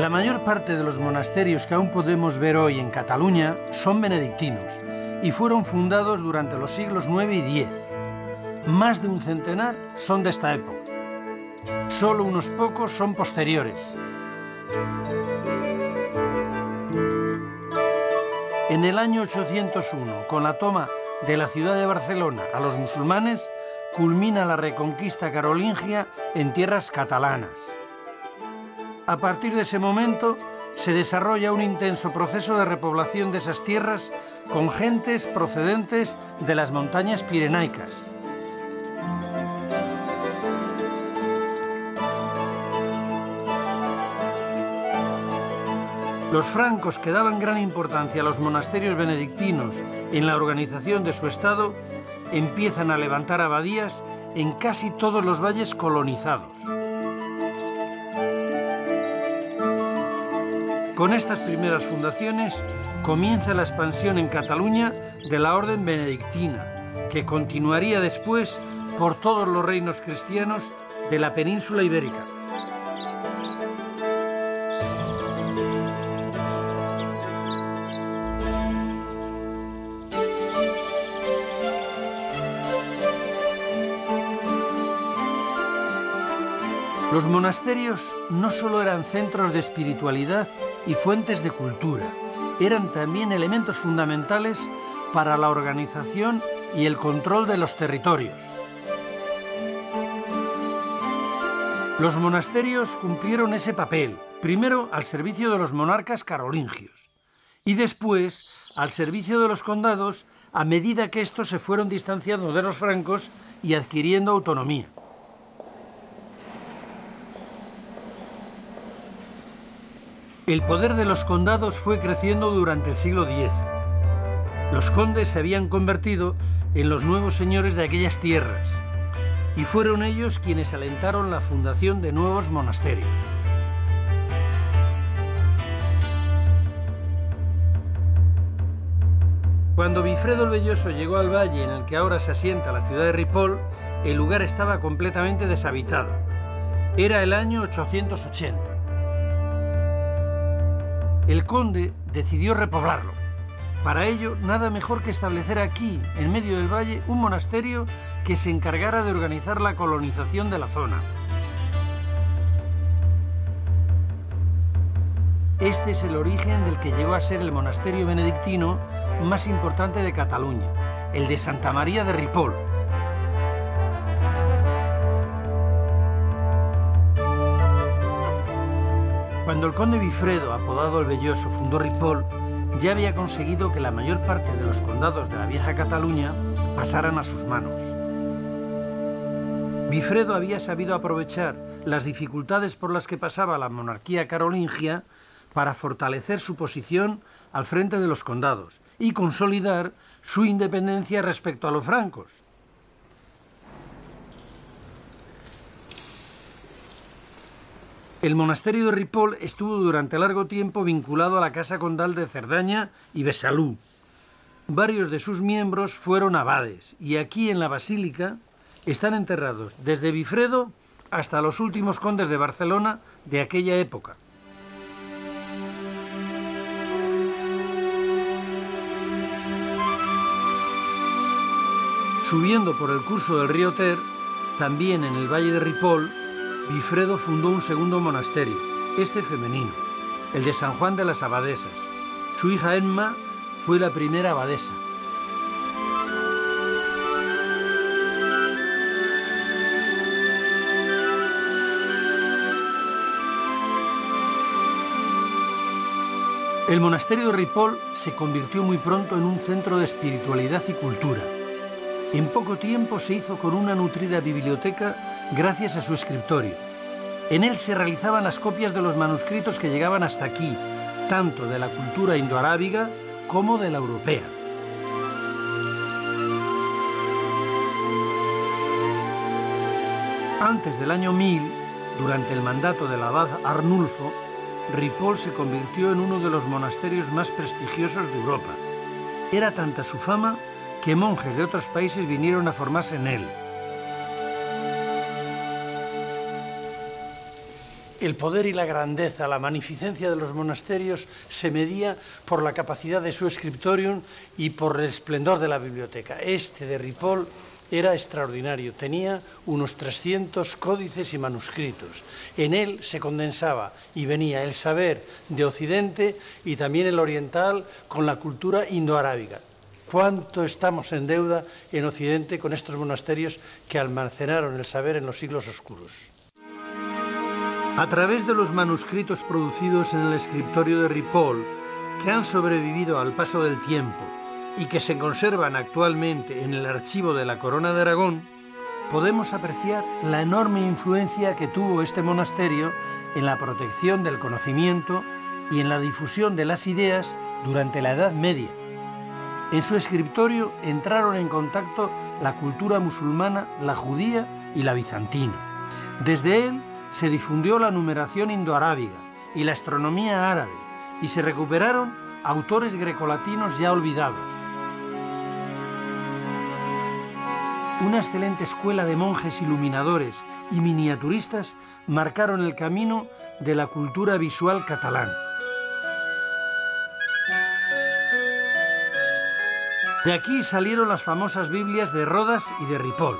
La mayor parte de los monasterios que aún podemos ver hoy en Cataluña son benedictinos y fueron fundados durante los siglos IX y X. Más de un centenar son de esta época. Solo unos pocos son posteriores. En el año 801, con la toma de la ciudad de Barcelona a los musulmanes, culmina la reconquista carolingia en tierras catalanas. A partir de ese momento se desarrolla un intenso proceso de repoblación de esas tierras con gentes procedentes de las montañas pirenaicas. Los francos, que daban gran importancia a los monasterios benedictinos en la organización de su estado, empiezan a levantar abadías en casi todos los valles colonizados. Con estas primeras fundaciones comienza la expansión en Cataluña de la orden benedictina, que continuaría después por todos los reinos cristianos de la península ibérica. Los monasterios no solo eran centros de espiritualidad y fuentes de cultura, eran también elementos fundamentales para la organización y el control de los territorios. Los monasterios cumplieron ese papel, primero al servicio de los monarcas carolingios y después al servicio de los condados a medida que estos se fueron distanciando de los francos y adquiriendo autonomía. El poder de los condados fue creciendo durante el siglo X. Los condes se habían convertido en los nuevos señores de aquellas tierras y fueron ellos quienes alentaron la fundación de nuevos monasterios. Cuando Bifredo el Velloso llegó al valle en el que ahora se asienta la ciudad de Ripoll, el lugar estaba completamente deshabitado. Era el año 880. El conde decidió repoblarlo. Para ello, nada mejor que establecer aquí, en medio del valle, un monasterio que se encargara de organizar la colonización de la zona. Este es el origen del que llegó a ser el monasterio benedictino más importante de Cataluña, el de Santa María de Ripoll. Cuando el conde Bifredo, apodado el Velloso, fundó Ripoll, ya había conseguido que la mayor parte de los condados de la vieja Cataluña pasaran a sus manos. Bifredo había sabido aprovechar las dificultades por las que pasaba la monarquía carolingia para fortalecer su posición al frente de los condados y consolidar su independencia respecto a los francos. El monasterio de Ripoll estuvo durante largo tiempo vinculado a la casa condal de Cerdaña y Besalú. Varios de sus miembros fueron abades y aquí en la basílica están enterrados desde Bifredo hasta los últimos condes de Barcelona de aquella época. Subiendo por el curso del río Ter, también en el valle de Ripoll, Bifredo fundó un segundo monasterio, este femenino, el de San Juan de las Abadesas. Su hija Emma fue la primera abadesa. El monasterio de Ripoll se convirtió muy pronto en un centro de espiritualidad y cultura. En poco tiempo se hizo con una nutrida biblioteca gracias a su escritorio. En él se realizaban las copias de los manuscritos que llegaban hasta aquí, tanto de la cultura indoarábiga como de la europea. Antes del año 1000, durante el mandato del abad Arnulfo, Ripoll se convirtió en uno de los monasterios más prestigiosos de Europa. Era tanta su fama que monjes de otros países vinieron a formarse en él. el poder y la grandeza, la magnificencia de los monasterios se medía por la capacidad de su scriptorium y por el esplendor de la biblioteca. Este de Ripoll era extraordinario, tenía unos 300 códices y manuscritos. En él se condensaba y venía el saber de Occidente y también el oriental con la cultura indoarábiga. ¿Cuánto estamos en deuda en Occidente con estos monasterios que almacenaron el saber en los siglos oscuros? A través de los manuscritos producidos en el escritorio de Ripoll, que han sobrevivido al paso del tiempo y que se conservan actualmente en el archivo de la Corona de Aragón, podemos apreciar la enorme influencia que tuvo este monasterio en la protección del conocimiento y en la difusión de las ideas durante la Edad Media. En su escritorio entraron en contacto la cultura musulmana, la judía y la bizantina. Desde él se difundió la numeración indoarábiga y la astronomía árabe, y se recuperaron autores grecolatinos ya olvidados. Una excelente escuela de monjes iluminadores y miniaturistas marcaron el camino de la cultura visual catalana. De aquí salieron las famosas Biblias de Rodas y de Ripoll.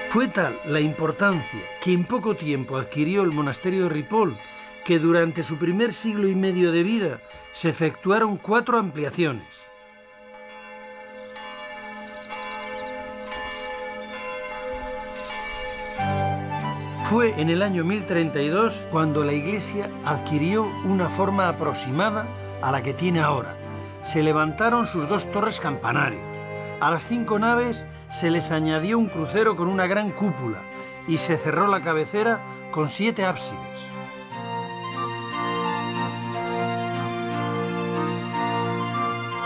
Fue tal la importancia que en poco tiempo adquirió el monasterio de Ripoll que durante su primer siglo y medio de vida se efectuaron 4 ampliaciones. Fue en el año 1032 cuando la iglesia adquirió una forma aproximada a la que tiene ahora. Se levantaron sus 2 torres campanarios. A las 5 naves se les añadió un crucero con una gran cúpula y se cerró la cabecera con 7 ábsides.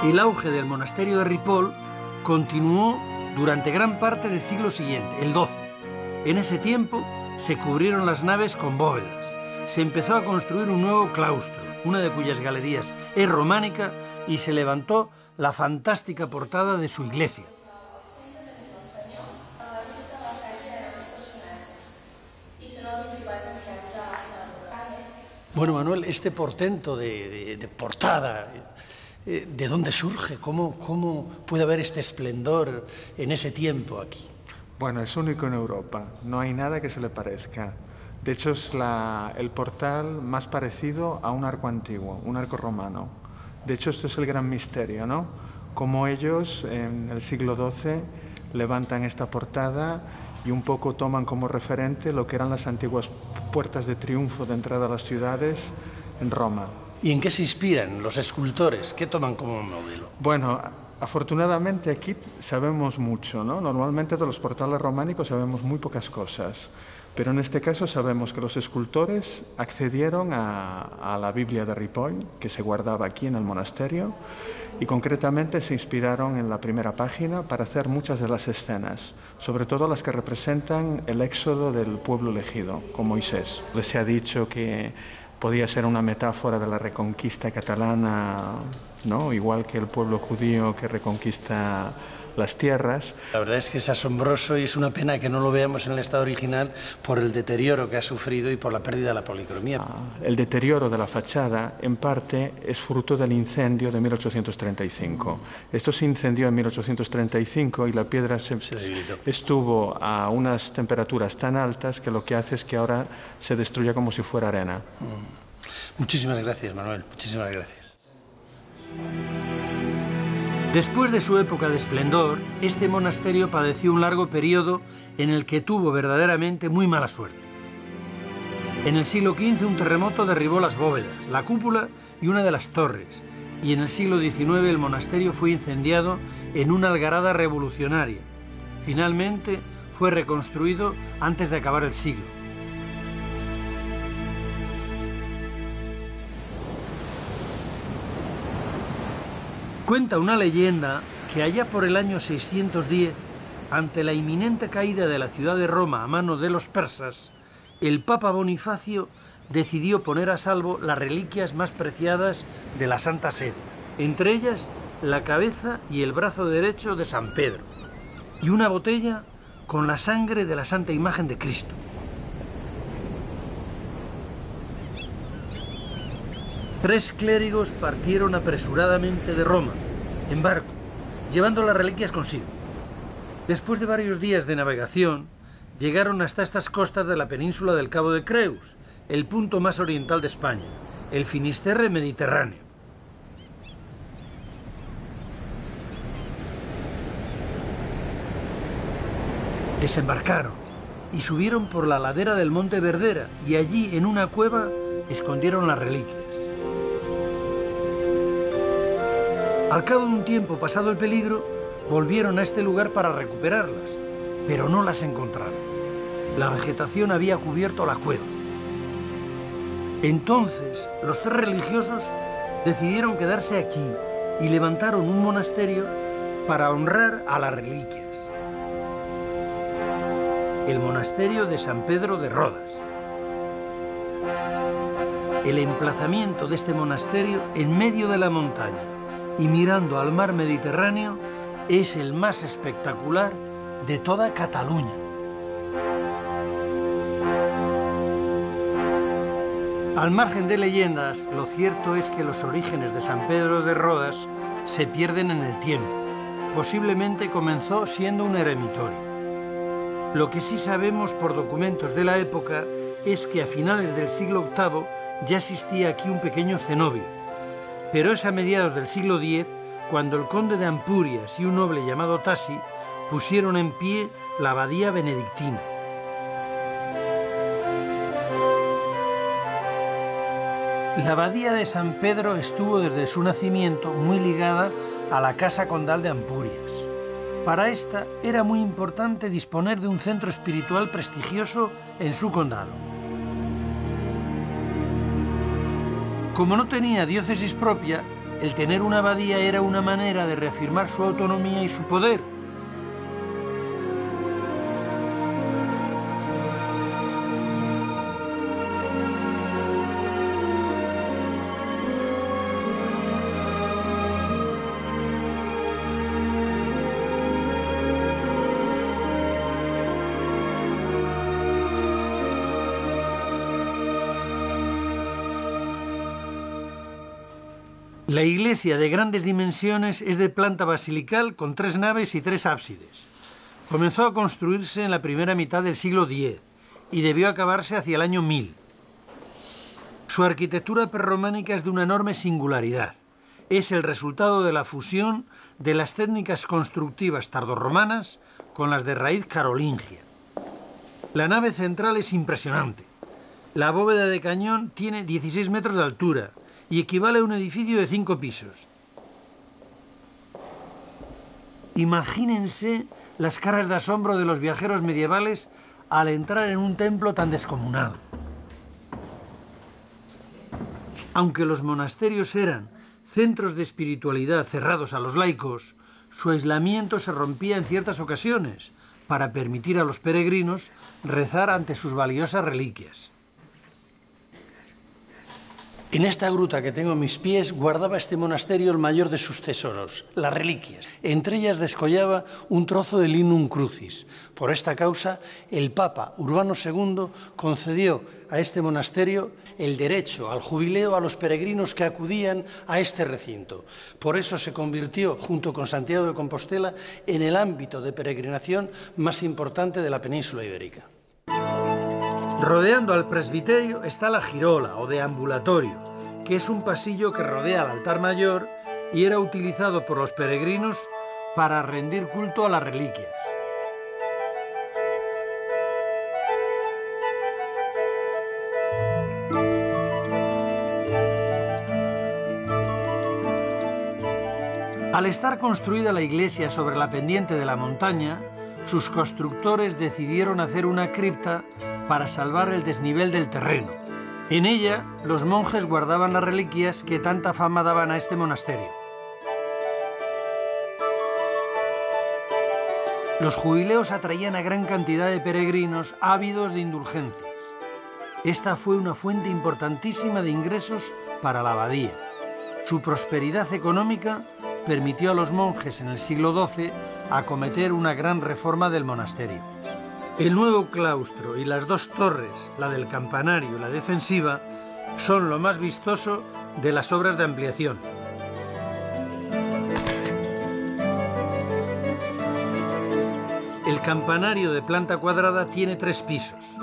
El auge del monasterio de Ripoll continuó durante gran parte del siglo siguiente, el XII. En ese tiempo se cubrieron las naves con bóvedas. Se empezó a construir un nuevo claustro, una de cuyas galerías es románica, y se levantó la fantástica portada de su iglesia. Bueno, Manuel, este portento de portada, ¿de dónde surge? ¿Cómo puede haber este esplendor en ese tiempo aquí? Bueno, es único en Europa, no hay nada que se le parezca. De hecho, es el portal más parecido a un arco antiguo, un arco romano. De hecho, esto es el gran misterio, ¿no? Cómo ellos, en el siglo XII, levantan esta portada y un poco toman como referente lo que eran las antiguas puertas de triunfo de entrada a las ciudades en Roma. ¿Y en qué se inspiran los escultores? ¿Qué toman como modelo? Bueno, afortunadamente aquí sabemos mucho, ¿no? Normalmente de los portales románicos sabemos muy pocas cosas, pero en este caso sabemos que los escultores accedieron a la Biblia de Ripoll, que se guardaba aquí en el monasterio, y concretamente se inspiraron en la primera página para hacer muchas de las escenas, sobre todo las que representan el éxodo del pueblo elegido, con Moisés. Les ha dicho que podía ser una metáfora de la reconquista catalana, ¿no? Igual que el pueblo judío que reconquista las tierras. La verdad es que es asombroso y es una pena que no lo veamos en el estado original por el deterioro que ha sufrido y por la pérdida de la policromía. El deterioro de la fachada, en parte, es fruto del incendio de 1835. Esto se incendió en 1835 y la piedra estuvo a unas temperaturas tan altas que lo que hace es que ahora se destruya como si fuera arena. Muchísimas gracias, Manuel. Muchísimas gracias. Después de su época de esplendor, este monasterio padeció un largo periodo en el que tuvo verdaderamente muy mala suerte. En el siglo XV un terremoto derribó las bóvedas, la cúpula y una de las torres, y en el siglo XIX el monasterio fue incendiado en una algarada revolucionaria. Finalmente fue reconstruido antes de acabar el siglo. Cuenta una leyenda que allá por el año 610, ante la inminente caída de la ciudad de Roma a mano de los persas, el Papa Bonifacio decidió poner a salvo las reliquias más preciadas de la Santa Sede, entre ellas la cabeza y el brazo derecho de San Pedro, y una botella con la sangre de la Santa Imagen de Cristo. Tres clérigos partieron apresuradamente de Roma, en barco, llevando las reliquias consigo. Después de varios días de navegación, llegaron hasta estas costas de la península del Cabo de Creus, el punto más oriental de España, el Finisterre mediterráneo. Desembarcaron y subieron por la ladera del Monte Verdera y allí, en una cueva, escondieron las reliquias. Al cabo de un tiempo, pasado el peligro, volvieron a este lugar para recuperarlas, pero no las encontraron. La vegetación había cubierto la cueva. Entonces, los tres religiosos decidieron quedarse aquí y levantaron un monasterio para honrar a las reliquias. El monasterio de San Pedro de Rodas. El emplazamiento de este monasterio en medio de la montaña y mirando al mar Mediterráneo es el más espectacular de toda Cataluña. Al margen de leyendas, lo cierto es que los orígenes de San Pedro de Rodas se pierden en el tiempo. Posiblemente comenzó siendo un eremitorio. Lo que sí sabemos por documentos de la época es que a finales del siglo VIII ya existía aquí un pequeño cenobio, pero es a mediados del siglo X cuando el conde de Ampurias y un noble llamado Tassi pusieron en pie la abadía benedictina. La abadía de San Pedro estuvo desde su nacimiento muy ligada a la casa condal de Ampurias. Para esta era muy importante disponer de un centro espiritual prestigioso en su condado. Como no tenía diócesis propia, el tener una abadía era una manera de reafirmar su autonomía y su poder. La iglesia, de grandes dimensiones, es de planta basilical con 3 naves y 3 ábsides. Comenzó a construirse en la primera mitad del siglo X y debió acabarse hacia el año 1000. Su arquitectura prerrománica es de una enorme singularidad. Es el resultado de la fusión de las técnicas constructivas tardorromanas con las de raíz carolingia. La nave central es impresionante. La bóveda de cañón tiene 16 metros de altura y equivale a un edificio de 5 pisos. Imagínense las caras de asombro de los viajeros medievales al entrar en un templo tan descomunal. Aunque los monasterios eran centros de espiritualidad cerrados a los laicos, su aislamiento se rompía en ciertas ocasiones para permitir a los peregrinos rezar ante sus valiosas reliquias. En esta gruta que tengo a mis pies guardaba este monasterio el mayor de sus tesoros, las reliquias. Entre ellas descollaba un trozo de linum crucis. Por esta causa, el Papa Urbano II concedió a este monasterio el derecho al jubileo a los peregrinos que acudían a este recinto. Por eso se convirtió, junto con Santiago de Compostela, en el ámbito de peregrinación más importante de la península ibérica. Rodeando al presbiterio está la girola o deambulatorio, que es un pasillo que rodea al altar mayor y era utilizado por los peregrinos para rendir culto a las reliquias. Al estar construida la iglesia sobre la pendiente de la montaña, sus constructores decidieron hacer una cripta para salvar el desnivel del terreno. En ella, los monjes guardaban las reliquias que tanta fama daban a este monasterio. Los jubileos atraían a gran cantidad de peregrinos ávidos de indulgencias. Esta fue una fuente importantísima de ingresos para la abadía. Su prosperidad económica permitió a los monjes en el siglo XII acometer una gran reforma del monasterio. El nuevo claustro y las dos torres, la del campanario y la defensiva, son lo más vistoso de las obras de ampliación. El campanario de planta cuadrada tiene 3 pisos.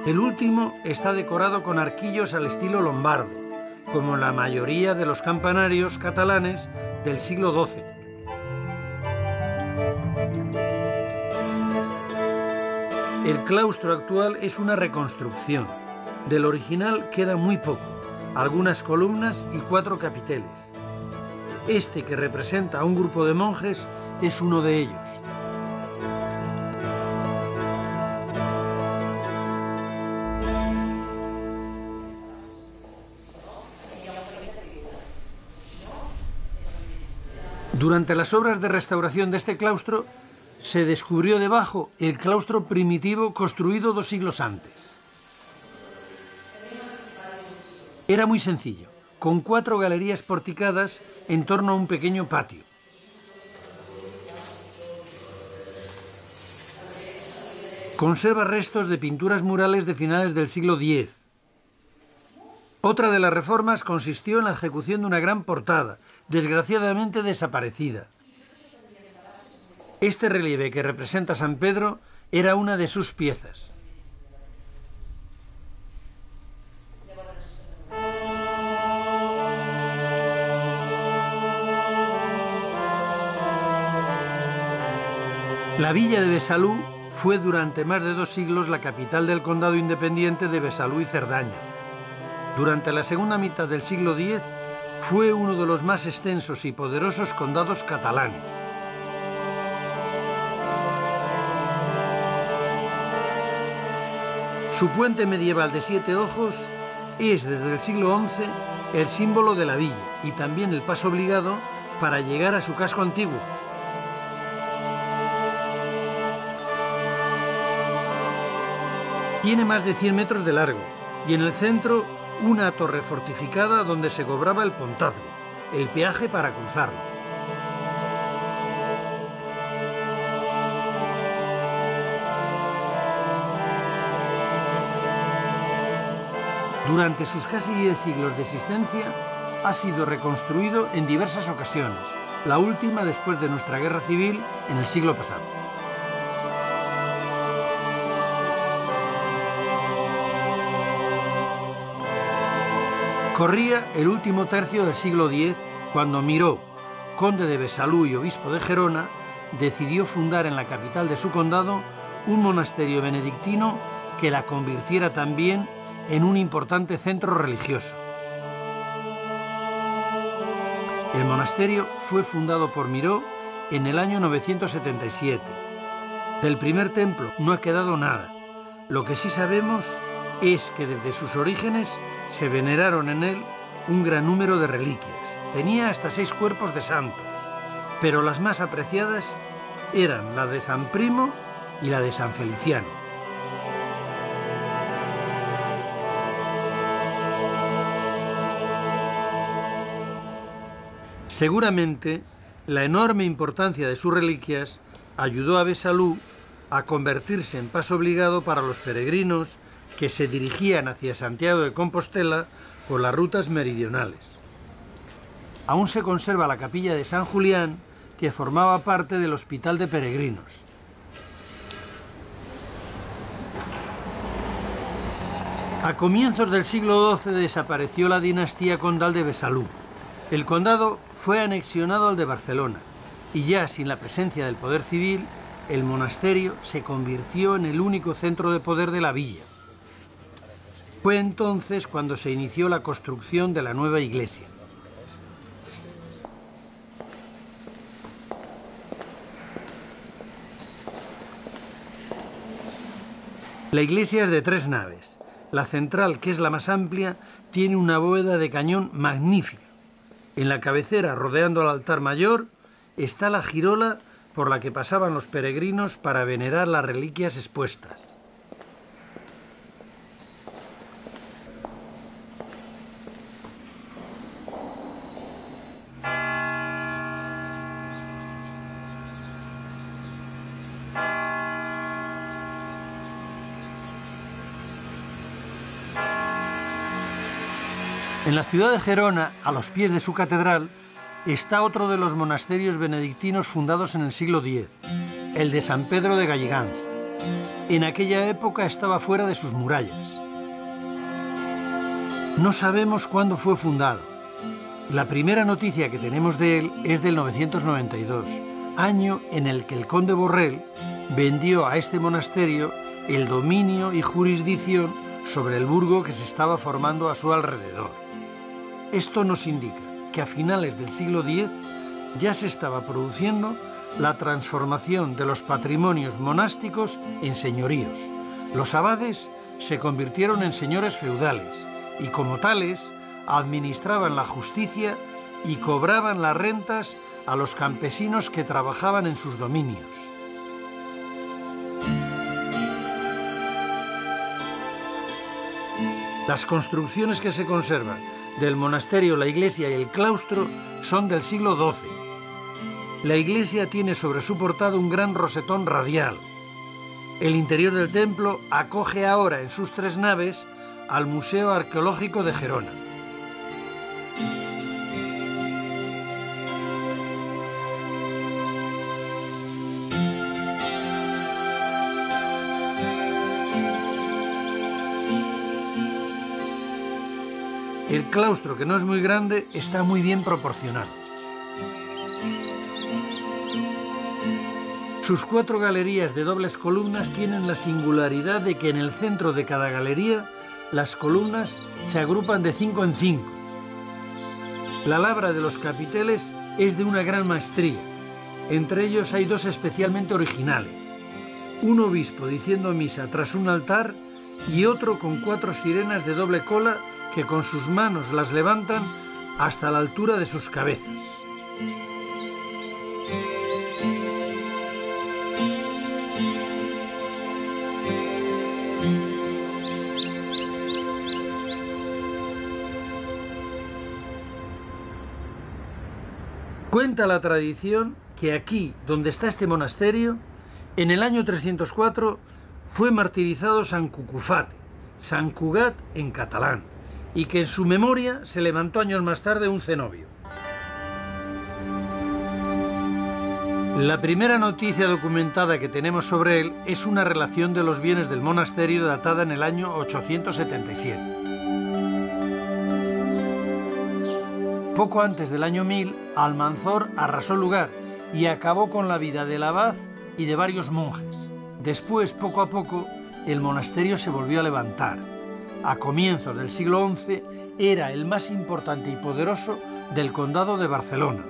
El último está decorado con arquillos al estilo lombardo, como la mayoría de los campanarios catalanes del siglo XII. El claustro actual es una reconstrucción. Del original queda muy poco, algunas columnas y 4 capiteles. Este, que representa a un grupo de monjes, es uno de ellos. Durante las obras de restauración de este claustro, se descubrió debajo el claustro primitivo construido 2 siglos antes. Era muy sencillo, con 4 galerías porticadas en torno a un pequeño patio. Conserva restos de pinturas murales de finales del siglo X. Otra de las reformas consistió en la ejecución de una gran portada, desgraciadamente desaparecida. Este relieve que representa a San Pedro era una de sus piezas. La villa de Besalú fue durante más de 2 siglos la capital del condado independiente de Besalú y Cerdaña. Durante la segunda mitad del siglo X fue uno de los más extensos y poderosos condados catalanes. Su puente medieval de 7 ojos es desde el siglo XI el símbolo de la villa y también el paso obligado para llegar a su casco antiguo. Tiene más de 100 metros de largo y en el centro una torre fortificada donde se cobraba el pontazgo, el peaje para cruzarlo. Durante sus casi 10 siglos de existencia ha sido reconstruido en diversas ocasiones, la última después de nuestra guerra civil en el siglo pasado. Corría el último tercio del siglo X cuando Miró, conde de Besalú y obispo de Gerona, decidió fundar en la capital de su condado un monasterio benedictino que la convirtiera también en un importante centro religioso. El monasterio fue fundado por Miró en el año 977. Del primer templo no ha quedado nada. Lo que sí sabemos es que desde sus orígenes se veneraron en él un gran número de reliquias. Tenía hasta 6 cuerpos de santos, pero las más apreciadas eran la de San Primo y la de San Feliciano. Seguramente, la enorme importancia de sus reliquias ayudó a Besalú a convertirse en paso obligado para los peregrinos que se dirigían hacia Santiago de Compostela por las rutas meridionales. Aún se conserva la capilla de San Julián, que formaba parte del Hospital de Peregrinos. A comienzos del siglo XII desapareció la dinastía condal de Besalú. El condado fue anexionado al de Barcelona y ya sin la presencia del poder civil, el monasterio se convirtió en el único centro de poder de la villa. Fue entonces cuando se inició la construcción de la nueva iglesia. La iglesia es de 3 naves. La central, que es la más amplia, tiene una bóveda de cañón magnífica. En la cabecera, rodeando al altar mayor, está la girola por la que pasaban los peregrinos para venerar las reliquias expuestas. En la ciudad de Gerona, a los pies de su catedral, está otro de los monasterios benedictinos fundados en el siglo X, el de San Pedro de Galligans. En aquella época estaba fuera de sus murallas. No sabemos cuándo fue fundado. La primera noticia que tenemos de él es del 992, año en el que el conde Borrell vendió a este monasterio el dominio y jurisdicción sobre el burgo que se estaba formando a su alrededor. Esto nos indica que a finales del siglo X ya se estaba produciendo la transformación de los patrimonios monásticos en señoríos. Los abades se convirtieron en señores feudales y como tales administraban la justicia y cobraban las rentas a los campesinos que trabajaban en sus dominios. Las construcciones que se conservan del monasterio, la iglesia y el claustro son del siglo XII. La iglesia tiene sobre su portada un gran rosetón radial. El interior del templo acoge ahora en sus 3 naves al Museo Arqueológico de Gerona. El claustro, que no es muy grande, está muy bien proporcionado. Sus 4 galerías de dobles columnas tienen la singularidad de que en el centro de cada galería las columnas se agrupan de 5 en 5. La labra de los capiteles es de una gran maestría. Entre ellos hay 2 especialmente originales. Un obispo diciendo misa tras un altar y otro con 4 sirenas de doble cola que con sus manos las levantan hasta la altura de sus cabezas. Cuenta la tradición que aquí, donde está este monasterio, en el año 304 fue martirizado San Cucufate, San Cugat en catalán, y que en su memoria se levantó años más tarde un cenobio. La primera noticia documentada que tenemos sobre él es una relación de los bienes del monasterio datada en el año 877. Poco antes del año 1000, Almanzor arrasó el lugar y acabó con la vida del abad y de varios monjes. Después, poco a poco, el monasterio se volvió a levantar. A comienzos del siglo XI era el más importante y poderoso del condado de Barcelona.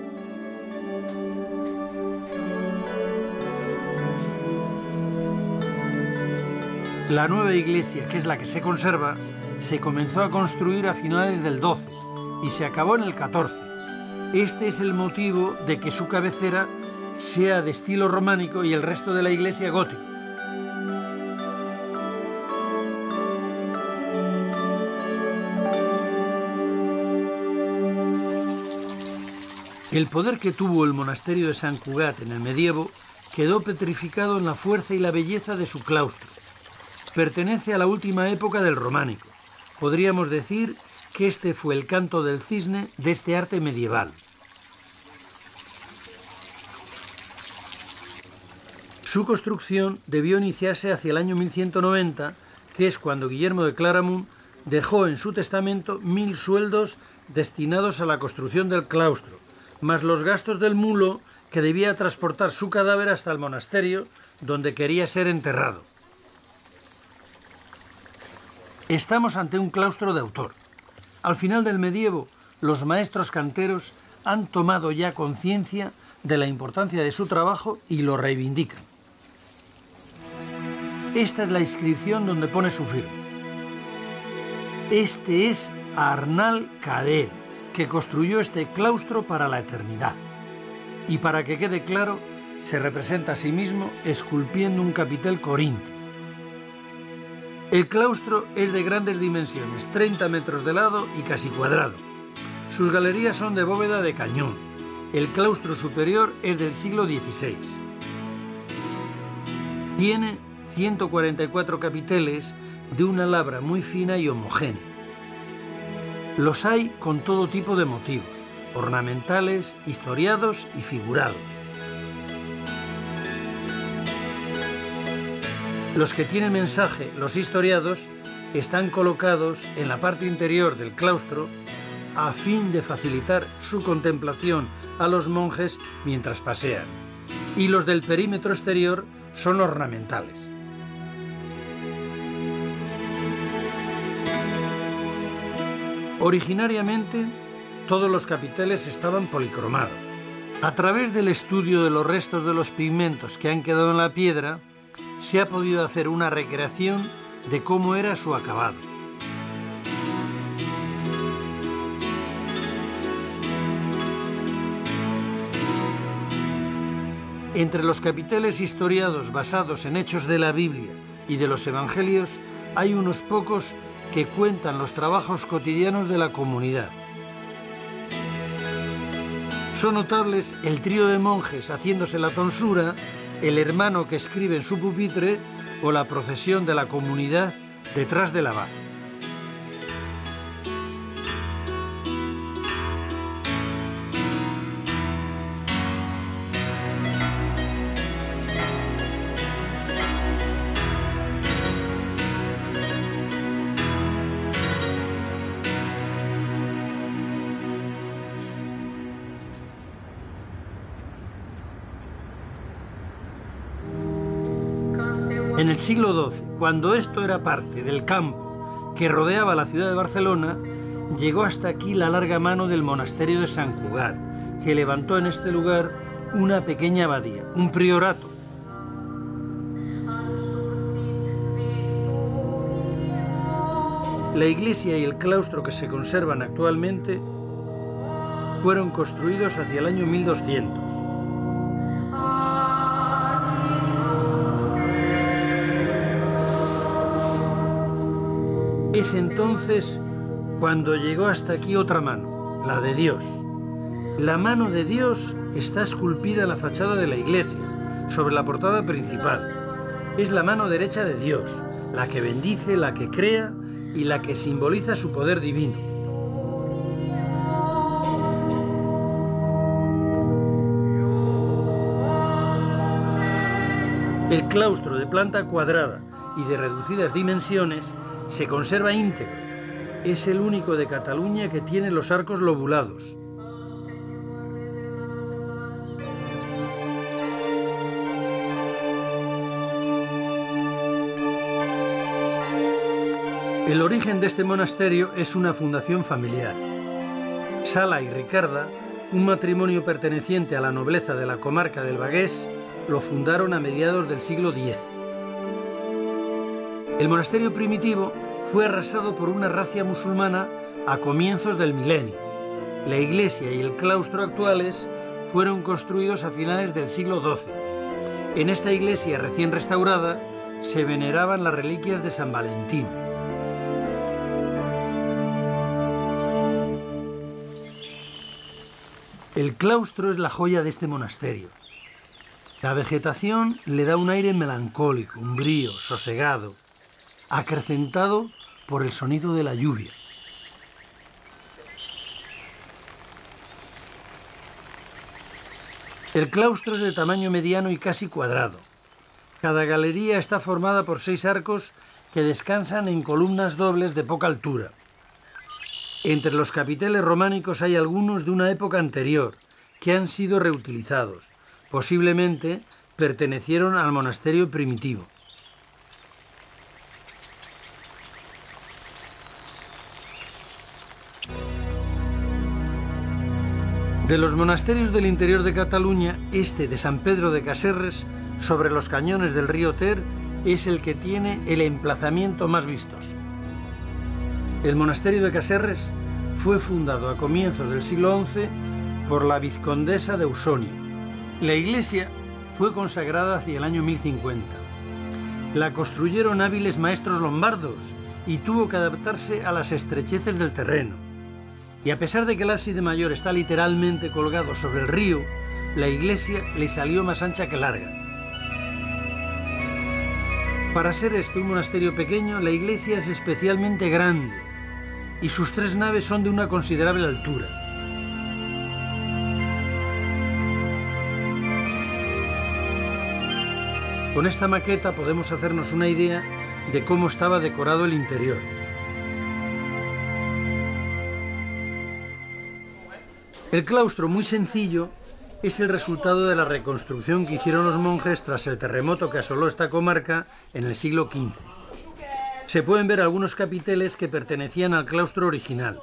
La nueva iglesia, que es la que se conserva, se comenzó a construir a finales del XII y se acabó en el XIV. Este es el motivo de que su cabecera sea de estilo románico y el resto de la iglesia gótico. El poder que tuvo el monasterio de Sant Cugat en el medievo quedó petrificado en la fuerza y la belleza de su claustro. Pertenece a la última época del románico. Podríamos decir que este fue el canto del cisne de este arte medieval. Su construcción debió iniciarse hacia el año 1190, que es cuando Guillermo de Claramunt dejó en su testamento 1000 sueldos destinados a la construcción del claustro, más los gastos del mulo que debía transportar su cadáver hasta el monasterio, donde quería ser enterrado. Estamos ante un claustro de autor. Al final del medievo, los maestros canteros han tomado ya conciencia de la importancia de su trabajo y lo reivindican. Esta es la inscripción donde pone su firma. Este es Arnal Cadell, que construyó este claustro para la eternidad. Y para que quede claro, se representa a sí mismo esculpiendo un capitel corintio. El claustro es de grandes dimensiones, 30 metros de lado y casi cuadrado. Sus galerías son de bóveda de cañón. El claustro superior es del siglo XVI. Tiene 144 capiteles de una labra muy fina y homogénea. Los hay con todo tipo de motivos, ornamentales, historiados y figurados. Los que tienen mensaje, los historiados, están colocados en la parte interior del claustro a fin de facilitar su contemplación a los monjes mientras pasean, y los del perímetro exterior son ornamentales. Originariamente, todos los capiteles estaban policromados. A través del estudio de los restos de los pigmentos que han quedado en la piedra, se ha podido hacer una recreación de cómo era su acabado. Entre los capiteles historiados basados en hechos de la Biblia y de los Evangelios, hay unos pocos que cuentan los trabajos cotidianos de la comunidad. Son notables el trío de monjes haciéndose la tonsura, el hermano que escribe en su pupitre o la procesión de la comunidad detrás del abad. En el siglo XII, cuando esto era parte del campo que rodeaba la ciudad de Barcelona, llegó hasta aquí la larga mano del monasterio de Sant Cugat, que levantó en este lugar una pequeña abadía, un priorato. La iglesia y el claustro que se conservan actualmente fueron construidos hacia el año 1200. Es entonces cuando llegó hasta aquí otra mano, la de Dios. La mano de Dios está esculpida en la fachada de la iglesia, sobre la portada principal. Es la mano derecha de Dios, la que bendice, la que crea y la que simboliza su poder divino. El claustro, de planta cuadrada y de reducidas dimensiones, se conserva íntegro. Es el único de Cataluña que tiene los arcos lobulados. El origen de este monasterio es una fundación familiar. Sala y Ricarda, un matrimonio perteneciente a la nobleza de la comarca del Bagués, lo fundaron a mediados del siglo X. El monasterio primitivo fue arrasado por una racia musulmana a comienzos del milenio. La iglesia y el claustro actuales fueron construidos a finales del siglo XII. En esta iglesia recién restaurada se veneraban las reliquias de San Valentín. El claustro es la joya de este monasterio. La vegetación le da un aire melancólico, umbrío, sosegado, acrecentado por el sonido de la lluvia. El claustro es de tamaño mediano y casi cuadrado. Cada galería está formada por 6 arcos que descansan en columnas dobles de poca altura. Entre los capiteles románicos hay algunos de una época anterior, que han sido reutilizados. Posiblemente pertenecieron al monasterio primitivo. De los monasterios del interior de Cataluña, este de San Pedro de Caserres, sobre los cañones del río Ter, es el que tiene el emplazamiento más vistoso. El monasterio de Caserres fue fundado a comienzos del siglo XI por la vizcondesa de Usonio. La iglesia fue consagrada hacia el año 1050. La construyeron hábiles maestros lombardos y tuvo que adaptarse a las estrecheces del terreno. Y a pesar de que el ábside mayor está literalmente colgado sobre el río, la iglesia le salió más ancha que larga. Para ser este un monasterio pequeño, la iglesia es especialmente grande. y sus 3 naves son de una considerable altura. Con esta maqueta podemos hacernos una idea de cómo estaba decorado el interior. El claustro, muy sencillo, es el resultado de la reconstrucción que hicieron los monjes tras el terremoto que asoló esta comarca en el siglo XV. Se pueden ver algunos capiteles que pertenecían al claustro original.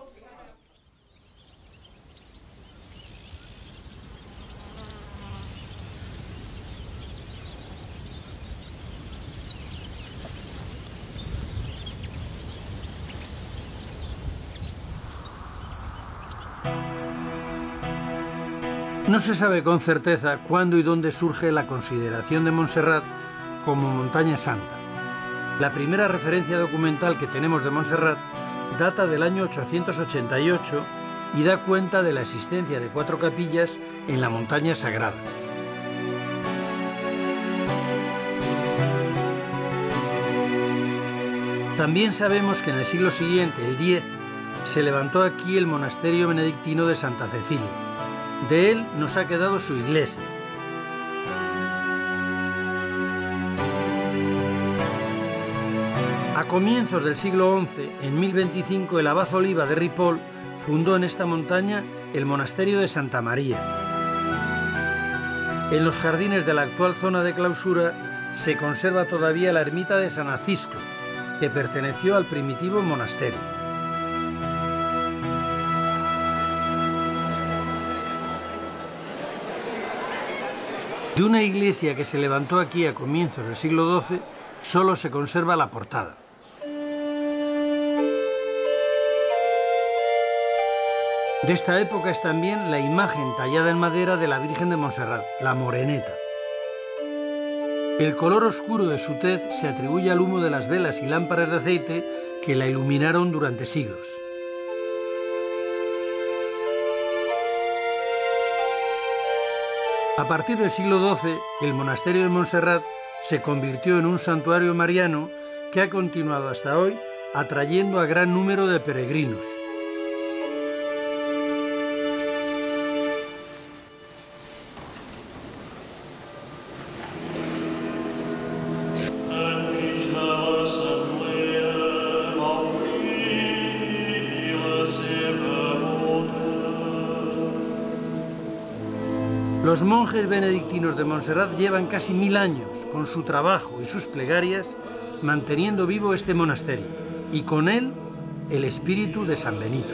No se sabe con certeza cuándo y dónde surge la consideración de Montserrat como montaña santa. La primera referencia documental que tenemos de Montserrat data del año 888 y da cuenta de la existencia de 4 capillas en la montaña sagrada. También sabemos que en el siglo siguiente, el X, se levantó aquí el monasterio benedictino de Santa Cecilia. De él nos ha quedado su iglesia. A comienzos del siglo XI, en 1025, el abad Oliva de Ripoll fundó en esta montaña el monasterio de Santa María. En los jardines de la actual zona de clausura se conserva todavía la ermita de San Acisclo, que perteneció al primitivo monasterio. De una iglesia que se levantó aquí a comienzos del siglo XII, solo se conserva la portada. De esta época es también la imagen tallada en madera de la Virgen de Montserrat, la Moreneta. El color oscuro de su tez se atribuye al humo de las velas y lámparas de aceite que la iluminaron durante siglos. A partir del siglo XII, el monasterio de Montserrat se convirtió en un santuario mariano que ha continuado hasta hoy atrayendo a gran número de peregrinos. Los monjes benedictinos de Montserrat llevan casi 1000 años, con su trabajo y sus plegarias, manteniendo vivo este monasterio, y con él el espíritu de San Benito.